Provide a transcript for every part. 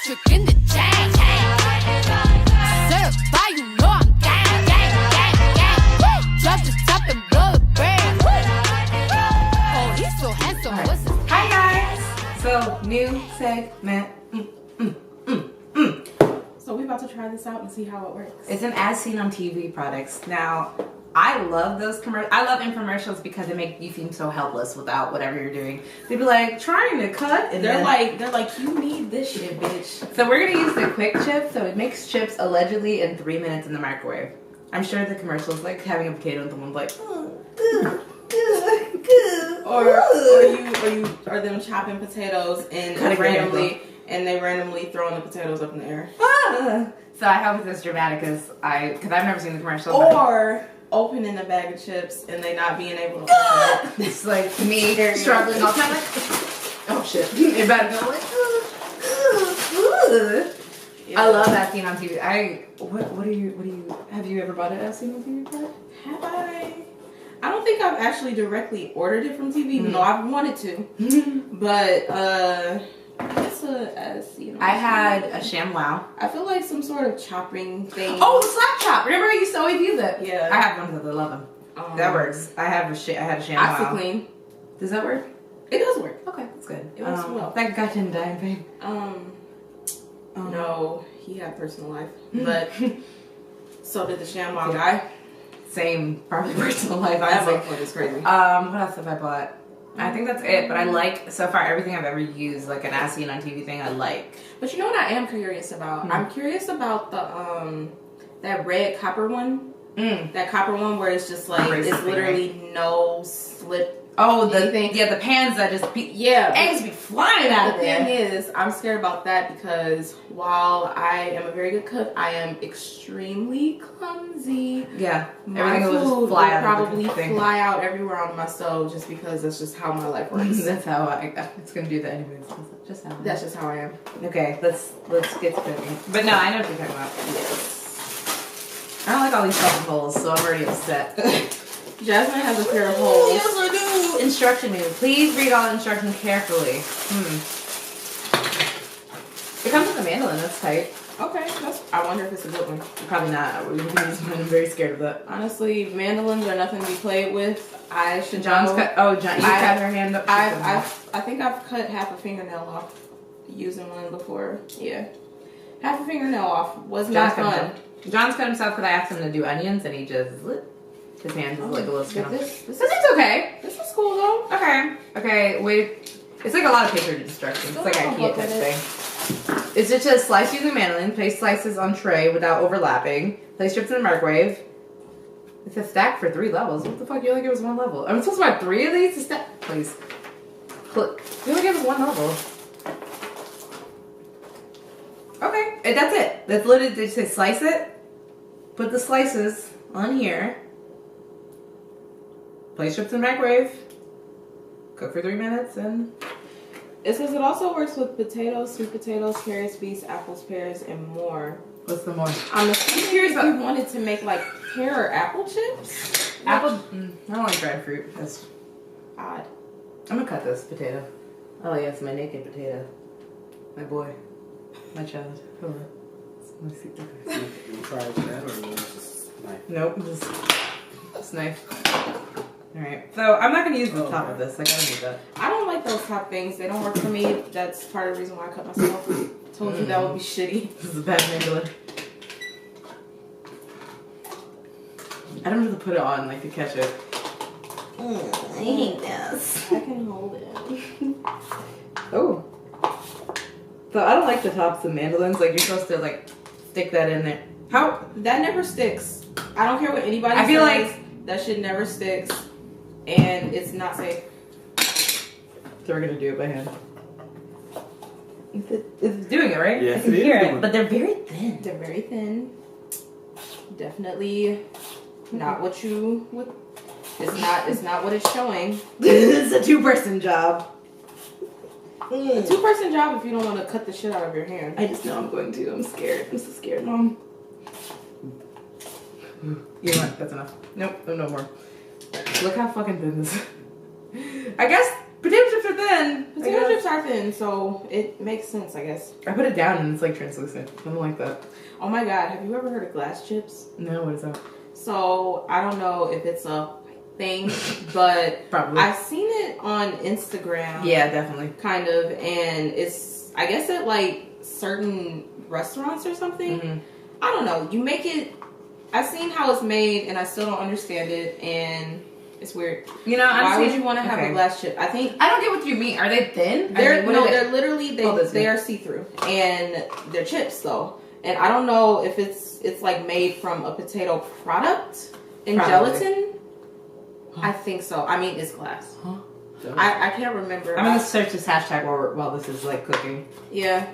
electric in the chain. Certified, you know I'm gang, gang, gang, gang. Drop the top and blow the brand. Oh, he's so handsome. Right. What's his name? Hi guys. So new segment. So we're about to try this out and see how it works. It's an as seen on TV products. Now, I love those commercials. I love infomercials because they make you seem so helpless without whatever you're doing. They'd be like trying to cut, and they're like, you need this shit, bitch. So we're gonna use the Quik chip. So it makes chips allegedly in 3 minutes in the microwave. I'm sure the commercial is like having a potato and someone's like, or them chopping potatoes and Cutting they randomly throwing the potatoes up in the air. So I hope it's as dramatic as because I've never seen the commercial. Or opening a bag of chips and they not being able to open it. It's like me struggling all the time, like, oh shit, it better go like, Yeah. I love that scene on TV. What do you have you ever bought it as scene on TV before? Have I? I don't think I've actually directly ordered it from TV, even though I've wanted to. But it's I had a ShamWow. I feel like some sort of chopping thing. Oh, the slap chop! Remember I used to always use it. Yeah. I have one because I love them. That works. I had a ShamWow. OxyClean. Does that work? It does work. Okay, that's good. It works well. That guy didn't die in vain. No, he had personal life, but so did the ShamWow guy. Same, probably personal life. That motherfucker is crazy. What else have I bought? I think that's it, but I like, so far, everything I've ever used, like an as seen on TV thing, I like. But you know what I am curious about? I'm curious about the, that red copper one. That copper one where it's just like, it's literally no slip. Oh, the pans that just eggs be flying out of there. The thing is, I'm scared about that because while I am a very good cook, I am extremely clumsy. Yeah, my food will probably fly out everywhere on my stove just because that's just how my life works. That's how it's gonna do that anyways. That's just how I am. Okay, let's get to cooking. But no, I know what you're talking about. Yes. I don't like all these fucking holes, so I'm already upset. Jasmine has a pair of holes. Yes, I do. Instruction manual. Please read all the instructions carefully. It comes with a mandolin. That's tight. Okay, I wonder if it's a good one. Probably not. I'm very scared of that. Honestly, mandolins are nothing to be played with. I should. John's cut. Oh, John, you cut her hand up. I think I've cut half a fingernail off using one before. Yeah, half a fingernail off was not fun. John's cut himself because I asked him to do onions, and he just his hand is like a little skin. This is okay. This is cool though. Okay. Wait. It's like a lot of paper instructions. It's like IKEA type thing. It's just a slice using mandolin. Place slices on tray without overlapping. Place strips in the microwave. It's a stack for 3 levels. What the fuck? You only give us 1 level. I'm supposed to buy 3 of these to stack. Please. You only give us 1 level. Okay. And that's it. That's literally, they say slice it. Put the slices on here. Place strips in the microwave. Cook for 3 minutes and... It says it also works with potatoes, sweet potatoes, carrots, beets, apples, pears, and more. What's the more? I'm curious if you wanted to make like pear or apple chips. Apple? I don't like dried fruit. That's odd. I'm gonna cut this potato. Oh yes, my naked potato. My boy. My child. Hold on. Let me see. You tried that or just knife? Nope, just knife. Alright, so I'm not gonna use the top of this. I gotta do that. I don't like those top things. They don't work for me. That's part of the reason why I cut myself. Told you that would be shitty. This is a bad mandolin. I don't have to put it on like to catch it. I hate this. I can hold it. Oh. So I don't like the tops of mandolins. Like you're supposed to like stick that in there. How? That never sticks. I don't care what anybody I feel says. like that shit never sticks. And it's not safe. So we're gonna do it by hand. It's doing it, right? Yes, I can hear it, but they're very thin. They're very thin. Definitely not what you would. It's not what it's showing. It's a 2-person job. A 2-person job if you don't want to cut the shit out of your hand. I just know I'm going to. I'm scared. I'm so scared, Mom. You know what? That's enough. Nope. No more. Look how fucking thin this is. I guess Potato chips are thin. Potato chips are thin, so it makes sense, I guess. I put it down and it's like translucent. I don't like that. Oh my god, have you ever heard of glass chips? No, what is that? So I don't know if it's a thing, but Probably. I've seen it on Instagram. Yeah, definitely. Kind of, and it's, I guess, at like certain restaurants or something. Mm-hmm. I don't know. You make it, I've seen how it's made and I still don't understand it, and it's weird. You know, why would you want to have a glass chip? I think I don't get what you mean. Are they thin? they're I mean, they're literally they are see-through, and they're chips though. And I don't know if it's like made from a potato product in gelatin. I think so. I mean, it's glass. Huh? I can't remember. I'm gonna search this hashtag while this is like cooking. Yeah,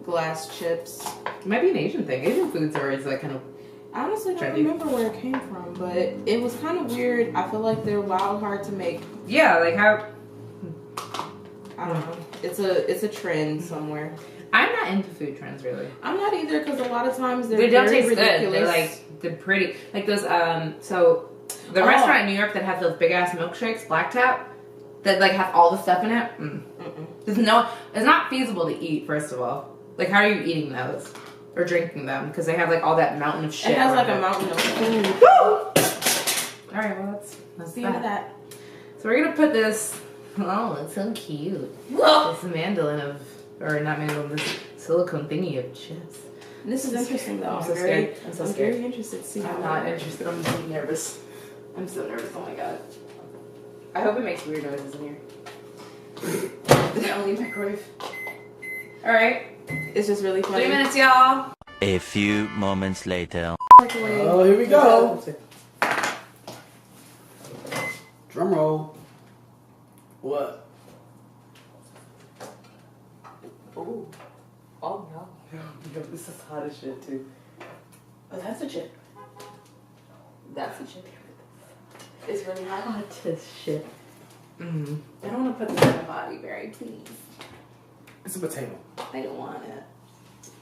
glass chips. It might be an Asian thing. Asian foods are always like kind of. I honestly don't remember where it came from, but it was kind of weird. I feel like they're wild hard to make. Yeah, like how. I don't know. It's a trend somewhere. I'm not into food trends really. I'm not either, because a lot of times They don't very taste ridiculous. good. They're pretty. Like those so the restaurant in New York that has those big ass milkshakes, Black Tap, that like have all the stuff in it. There's no. It's not feasible to eat. First of all, like how are you eating those or drinking them? Because they have like all that mountain of shit. It has like a mountain of food. All right, well that's the end of that. So we're gonna put this. Oh, it's so cute. Whoa. This mandolin of, or not mandolin, this silicone thingy of chips. This is interesting though. I'm so scared. I'm so scared. very interested to see. I'm not interested. I'm so nervous. I'm so nervous. Oh my god. I hope it makes weird noises in here. The only microwave. All right. It's just really funny. 3 minutes, y'all. A few moments later. Oh, here we go. Drum roll. What? Oh. Oh no. Yo, this is hot as shit too. Oh, that's a chip. That's a chip. It's really hot. Hot as shit. I don't want to put this in my body, Barry, please. It's a potato. I don't want it.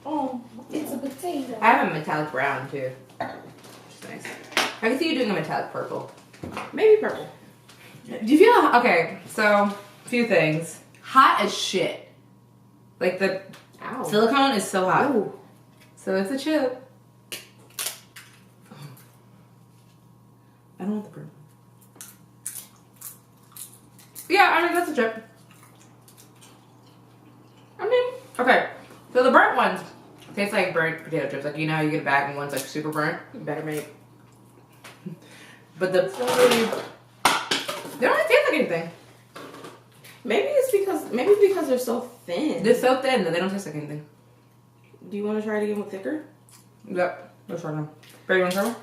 Oh, it's a potato. I have a metallic brown too. Which is nice. I can see you doing a metallic purple. Maybe purple. Do you feel okay? So, a few things. Hot as shit. Like the silicone is so hot. Ooh. So it's a chip. I don't want the purple. Yeah, I mean that's a chip. I mean, okay. So the burnt ones taste like burnt potato chips. Like you know how you get a bag and one's like super burnt. Better make. But the they don't taste like anything. Maybe it's because they're so thin. They're so thin that they don't taste like anything. Do you want to try it again with thicker? Yep. Let's try them. Barry, you want to try one?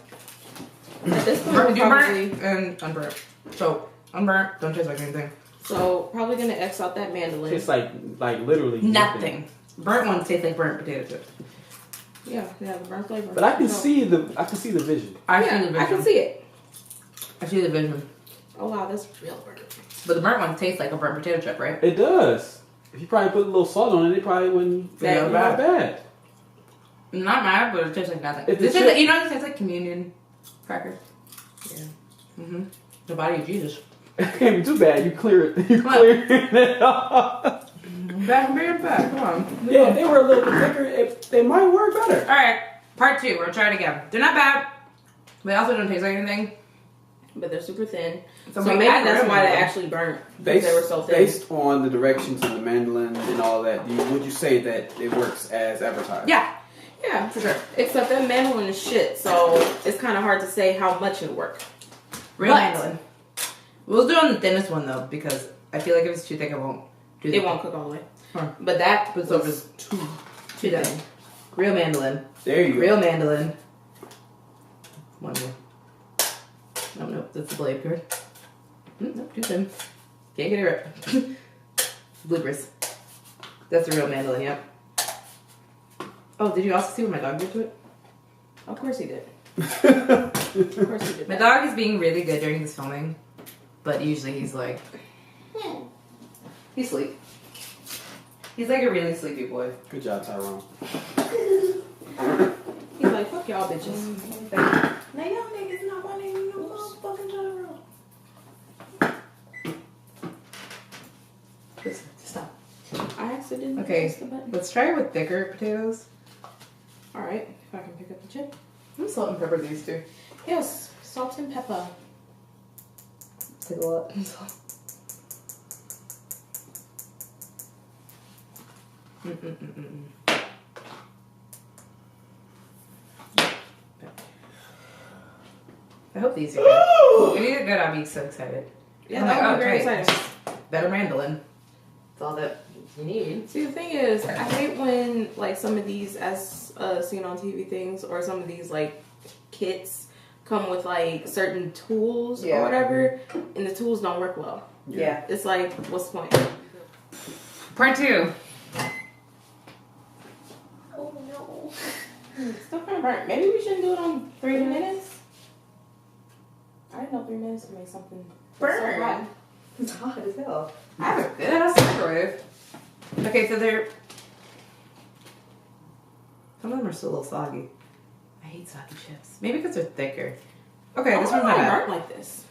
At this point, Burnt, we're do probably, burnt and unburnt. So unburnt don't taste like anything. so probably gonna X out that mandolin. It's like literally Nothing. Burnt ones taste like burnt potato chips. Yeah, the burnt flavor. But I can No. see the vision. I see Yeah, the vision. I can see it. I see the vision. Oh wow, that's real burger. But the burnt ones taste like a burnt potato chip, right? It does. If you probably put a little salt on it, it probably wouldn't be Yeah, that bad. I'm not mad, but it tastes like nothing. If the This tastes chip- like, you know, this tastes like communion crackers. Yeah. The body of Jesus. It can't be too bad. You clear it. You Come on. clear it off. Back and bring it back. Come on. Yeah, if they were a little bit thicker, they might work better. All right. Part 2. We're gonna try it again. They're not bad. They also don't taste like anything. But they're super thin. So we maybe add that's real why they mandolin. actually burnt. Because they were so thin. Based on the directions of the mandolin and all that, would you say that it works as advertised? Yeah. Yeah, for sure. Except that mandolin is shit, so it's kind of hard to say how much it'll work. Real But- mandolin. We'll do on the thinnest one though, because I feel like if it's too thick, it won't do It won't cook all the way. Huh. But that But was so too too thin. thin. Real mandolin. There you go. Real mandolin. One more. No, that's the blade card. Nope, too thin. Can't get it right. Bloopers. That's the real mandolin, yep. Oh, did you also see what my dog did to it? Of course he did. Of course he did. My dog is being really good during this filming, but usually he's like, he's sleep. He's like a really sleepy boy. Good job, Tyrone. He's like, fuck y'all bitches. Now y'all niggas not wanting no motherfucking Tyrone. Just stop. I accidentally Okay, pressed the button. let's try it with thicker potatoes. Alright, if I can pick up the chip. I'm salt and pepper these two. Yes, salt and pepper. Take a lot. I hope these are good. If these are good, I'll be so excited. Yeah, I'm that like, would be very great. exciting. Better mandolin. That's all that you need. See, the thing is, I hate when like some of these, as seen on TV things, or some of these like kits come with like certain tools or whatever, and the tools don't work well. Yeah. It's like, what's the point? Part 2. Oh no. Still kind of burnt. Maybe we shouldn't do it on 3 minutes. I didn't know 3 minutes could make something Burn. so hot. It's hot as hell. I have a good ass microwave. Okay, so they're. Some of them are still a little soggy. I hate soggy chips. Maybe because they're thicker. Okay, this one's not bad. burnt like this.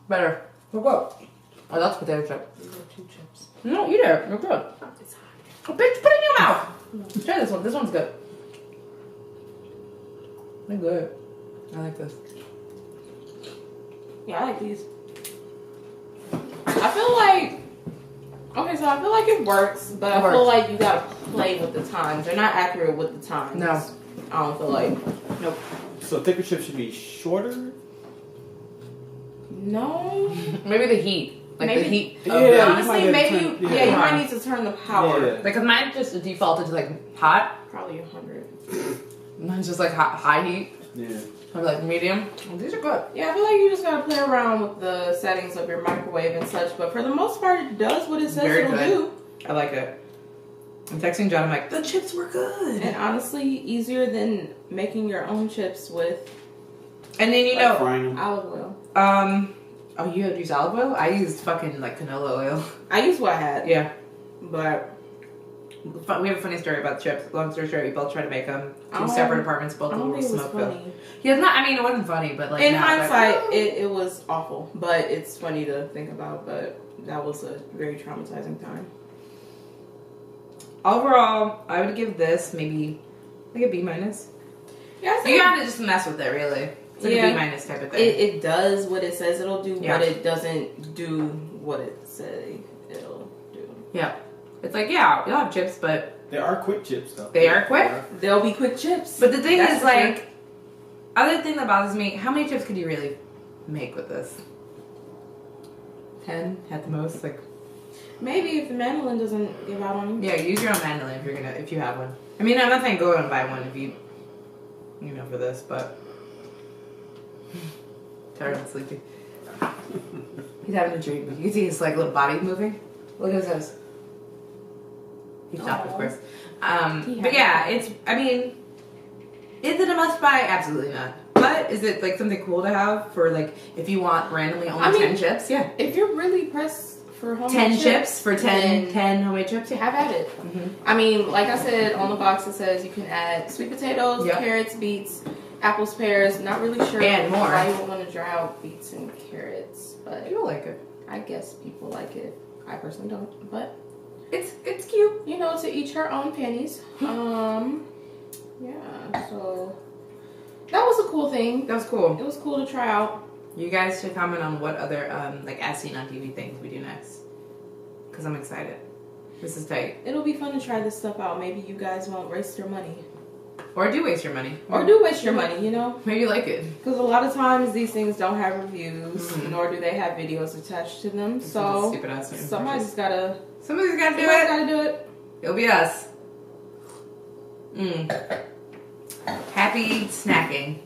Better. Look up. Oh, that's potato chip. These are 2 chips. No, eat it. They're good. It's hot. Oh, bitch, put it in your mouth. Try this one. This one's good. They're good. I like this. Yeah, I like these. I feel like, okay, so I feel like it works, but I feel like you gotta play with the times. They're not accurate with the times. No. I don't feel like. Nope. So thicker chips should be shorter? No. Maybe the heat. Like Maybe- the heat. Yeah. Of the, Honestly, might maybe have to you, turn- yeah, you yeah. might need to turn the power. Yeah. because mine just defaulted to like hot. Probably 100. Mine's just like high heat. Yeah. Or like medium. Well, these are good. Yeah, I feel like you just gotta play around with the settings of your microwave and such, but for the most part, it does what it says Very it'll good. do. I like it. I'm texting John. I'm like, the chips were good. And honestly, easier than making your own chips with And then you Like know, frying them. olive oil. oh, you use olive oil? I used fucking like canola oil. I used what I had, Yeah. but We have a funny story about chips. Long story short, we both tried to make them. Two Oh. separate apartments, both I of don't them were think it was smoke filled. funny. Yeah, it's not. I mean, it wasn't funny, but like In now, it's hindsight, like, it was awful, but it's funny to think about. But that was a very traumatizing time. overall, I would give this maybe like a B minus. Yeah, You gotta just mess with it, really. It's like a Yeah. B minus type of thing. it does what it says it'll do, Yeah. but it doesn't do what it say it'll do. Yeah. It's like, yeah, you'll have chips, but They are quick chips, though. they are quick. They'll be quick chips. But the thing That's is, for like, sure. other thing that bothers me, how many chips could you really make with this? 10 at the most? Like, Maybe if the mandolin doesn't give out on you. yeah, use your own mandolin if you have one. I mean, I'm not saying go out and buy one if you know, for this, but tired and sleepy. He's having a dream. You can see his like little body moving. Look at his. He stopped, of Aw. course. He But had yeah, it. it's. I mean, is it a must buy? Absolutely not. But is it like something cool to have for like if you want randomly only I mean, 10 chips? Yeah. If you're really pressed for homemade 10 chips for 10, then 10 homemade chips? Yeah. have at it. I mean, like I said on the box, it says you can add sweet potatoes, Yep. carrots, beets, apples, pears. Not really sure And more. why you would want to dry out beets and carrots, but People like it. I guess people like it. I personally don't, but It's cute. you know, to each her own panties. Yeah. So that was a cool thing. That was cool. It was cool to try out. You guys should comment on what other like as seen on TV things we do next, because I'm excited. This is tight. It'll be fun to try this stuff out. Maybe you guys won't waste your money, Or do waste your money. or do waste your money. You know. Maybe you like it. Because a lot of times these things don't have reviews, Mhm. nor do they have videos attached to them. So Stupid ass somebody's gotta Somebody's gotta do somebody's it. gotta do it. It'll be us. Happy snacking.